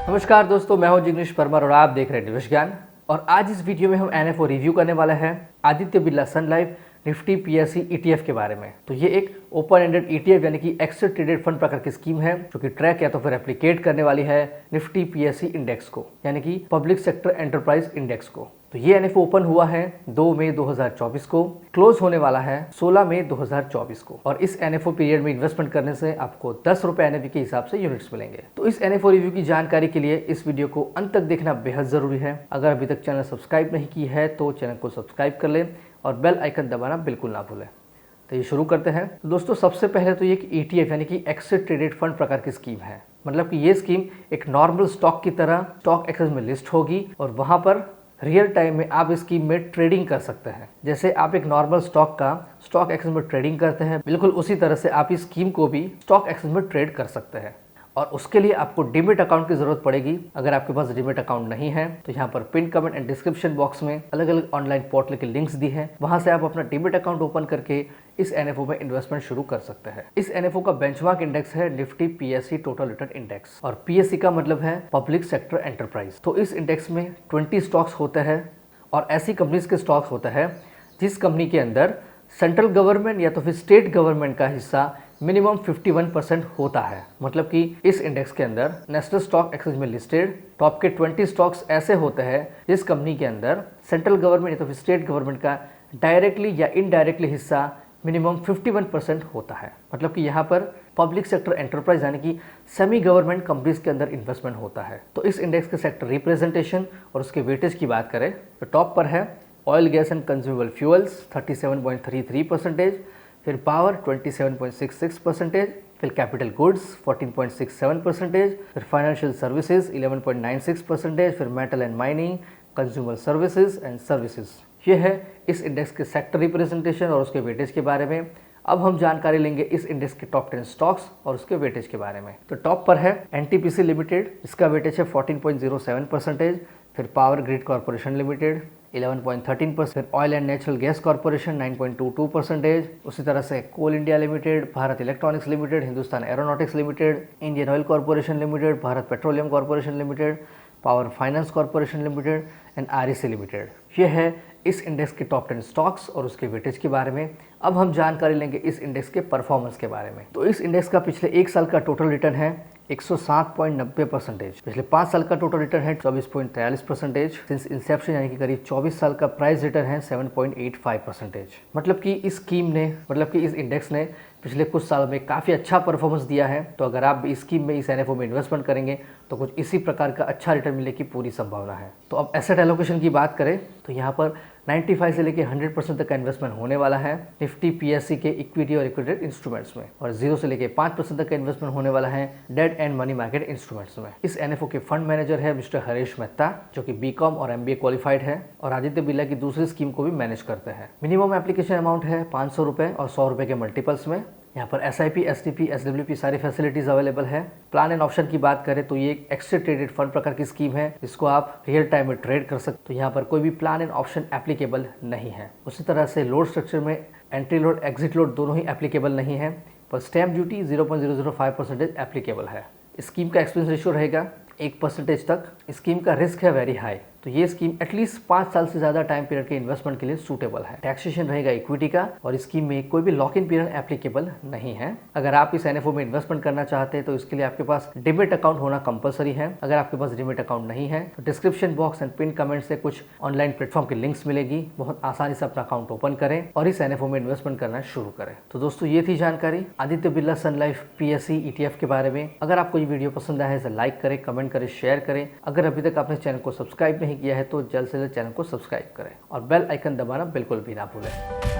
नमस्कार दोस्तों, मैं हूं जिग्नेश परमार और आप देख रहे हैं निवेश ज्ञान। और आज इस वीडियो में हम एनएफओ रिव्यू करने वाले हैं आदित्य बिरला सन लाइफ निफ्टी पीएससी ईटीएफ के बारे में। तो ये एक ओपन एंडेड ईटीएफ यानी कि एक्सेस ट्रेडेड फंड प्रकार की स्कीम है जो कि ट्रैक या तो फिर एप्लीकेट करने वाली है निफ्टी पीएससी इंडेक्स को, यानी कि पब्लिक सेक्टर एंटरप्राइज इंडेक्स को। तो ये एनएफओ ओपन हुआ है 2 मई 2024 को, क्लोज होने वाला है 16 मई 2024 को। और इस एनएफओ पीरियड में इन्वेस्टमेंट करने से आपको 10 रुपए एनएवी के हिसाब से यूनिट्स मिलेंगे। तो इस एनएफओ रिव्यू की जानकारी के लिए इस वीडियो को अंत तक देखना बेहद जरूरी है। अगर अभी तक चैनल सब्सक्राइब नहीं की है तो चैनल को सब्सक्राइब कर लें और बेल आइकन दबाना बिल्कुल ना भूलें। तो ये शुरू करते हैं। तो दोस्तों, सबसे पहले तो ये एक ईटीएफ यानी कि एक्सेस ट्रेडेड फंड प्रकार की स्कीम है। मतलब कि ये स्कीम एक नॉर्मल स्टॉक की तरह स्टॉक एक्सचेंज में लिस्ट होगी और वहां पर रियल टाइम में आप इस स्कीम में ट्रेडिंग कर सकते हैं। जैसे आप एक नॉर्मल स्टॉक का स्टॉक एक्सचेंज में ट्रेडिंग करते हैं, बिल्कुल उसी तरह से आप इस स्कीम को भी स्टॉक एक्सचेंज में ट्रेड कर सकते हैं। और उसके लिए आपको डीमेट अकाउंट की जरूरत पड़ेगी। अगर आपके पास डीमेट अकाउंट नहीं है तो यहाँ पर pin comment and description box में अलग अलग ऑनलाइन पोर्टल के लिंक्स दी हैं, वहां से आप अपना डीमेट अकाउंट ओपन करके इस एनएफओ में इन्वेस्टमेंट शुरू कर सकते हैं। इस एनएफओ का बेंचमार्क इंडेक्स है Nifty PSC total return index, और पीएससी का मतलब है पब्लिक सेक्टर एंटरप्राइज। तो इस इंडेक्स में 20 स्टॉक्स होते हैं और ऐसी कंपनीज के स्टॉक्स होते हैं जिस कंपनी के अंदर सेंट्रल गवर्नमेंट या तो फिर स्टेट गवर्नमेंट का हिस्सा मिनिमम 51% होता है। मतलब कि इस इंडेक्स के अंदर नेशनल स्टॉक एक्सचेंज में लिस्टेड टॉप के 20 स्टॉक्स ऐसे होते हैं जिस कंपनी के अंदर सेंट्रल गवर्नमेंट या तो फिर स्टेट गवर्नमेंट का डायरेक्टली या इनडायरेक्टली हिस्सा मिनिमम 51% होता है। मतलब कि यहाँ पर पब्लिक सेक्टर एंटरप्राइज यानी कि सेमी गवर्नमेंट कंपनीज के अंदर इन्वेस्टमेंट होता है। तो इस इंडेक्स के सेक्टर रिप्रेजेंटेशन और उसके वेटेज की बात करें तो टॉप पर है oil gas and consumable fuels 37.33%, फिर पावर 27.66%, फिर कैपिटल गुड्स 14.67%, फिर फाइनेंशियल सर्विसेज 11.96%, फिर metal and mining, consumer services and services. ये है इस इंडेक्स के सेक्टर रिप्रेजेंटेशन और उसके वेटेज के बारे में। अब हम जानकारी लेंगे इस इंडेक्स के टॉप 10 स्टॉक्स और उसके वेटेज के बारे में। तो टॉप पर है एनटीपीसी लिमिटेड, इसका वेटेज है 14.07%, फिर power grid corporation limited 11.13%, oil and natural gas corporation 9.22%, उसी तरह से coal India limited, Bharat electronics limited, Hindustan aeronautics limited, Indian oil corporation limited, Bharat petroleum corporation limited, power finance corporation limited and REC limited. ये है इस index के top 10 stocks और उसके weightage के बारे में। अब हम जानकारी लेंगे इस इंडेक्स के परफॉर्मेंस के बारे में। तो इस इंडेक्स का पिछले 1 साल का टोटल रिटर्न है 107.90%, पिछले 5 साल का टोटल रिटर्न है 24.43%, सिंस इंसेप्शन यानी कि करीब 24 साल का प्राइस रिटर्न है 7.85%। मतलब कि इस इंडेक्स ने पिछले कुछ सालों में काफ़ी अच्छा परफॉर्मेंस दिया है। तो अगर आप इस स्कीम में इस एनएफओ में इन्वेस्टमेंट करेंगे तो कुछ इसी प्रकार का अच्छा रिटर्न मिलने की पूरी संभावना है। तो अब एसेट एलोकेशन की बात करें तो यहाँ पर 95 से लेकर 100% तक का इन्वेस्टमेंट होने वाला है निफ्टी पीएससी के इक्विटी और लिक्विडेड इंस्ट्रूमेंट्स में, और 0 से लेकर 5% तक का इन्वेस्टमेंट होने वाला है debt and money market instruments में। इस एनएफओ के फंड मैनेजर है मिस्टर हरीश मेहता, जो कि बीकॉम और एमबीए क्वालिफाइड है और आदित्य बिरला की दूसरी स्कीम को भी मैनेज करते हैं। मिनिमम एप्लीकेशन अमाउंट है 500 रुपए और 100 रुपए के मल्टीपल्स में। यहाँ पर एसआईपी, एसटीपी, एसडब्ल्यूपी सारी फैसिलिटीज अवेलेबल है। प्लान एंड ऑप्शन की बात करें तो ये एक एक्सेस ट्रेडेड फंड प्रकार की स्कीम है जिसको आप रियल टाइम में ट्रेड कर सकते। तो यहाँ पर कोई भी प्लान एंड ऑप्शन एप्लीकेबल नहीं है। उसी तरह से लोड स्ट्रक्चर में एंट्री लोड, एग्जिट लोड दोनों ही एप्लीकेबल नहीं है, पर स्टैम्प ड्यूटी 0.005% एप्लीकेबल है। स्कीम का एक्सपेंस रेशियो रहेगा 1% तक। स्कीम का रिस्क है वेरी हाई। तो ये स्कीम एटलीस्ट 5 साल से ज्यादा टाइम पीरियड के इन्वेस्टमेंट के लिए सूटेबल है। टैक्सेशन रहेगा इक्विटी का और स्कीम में कोई भी लॉक इन पीरियड एप्लीकेबल नहीं है। अगर आप इस एनएफओ में इन्वेस्टमेंट करना चाहते हैं तो इसके लिए आपके पास डीमेट अकाउंट होना कंपलसरी है। अगर आपके पास डीमेट अकाउंट नहीं है तो description box and pin comment से कुछ ऑनलाइन प्लेटफॉर्म की लिंक्स मिलेगी, बहुत आसानी से अपना अकाउंट ओपन करें और इस एनएफओ में इन्वेस्टमेंट करना शुरू करें। तो दोस्तों, ये थी जानकारी आदित्य बिरला सन लाइफ पीएससी ईटीएफ के बारे में। अगर आपको ये वीडियो पसंद आया है तो लाइक करें, कमेंट करें, शेयर करें। अगर अभी तक आपने चैनल को सब्सक्राइब नहीं किया है तो जल्द से जल्द चैनल को सब्सक्राइब करें और बेल आइकन दबाना बिल्कुल भी ना भूलें।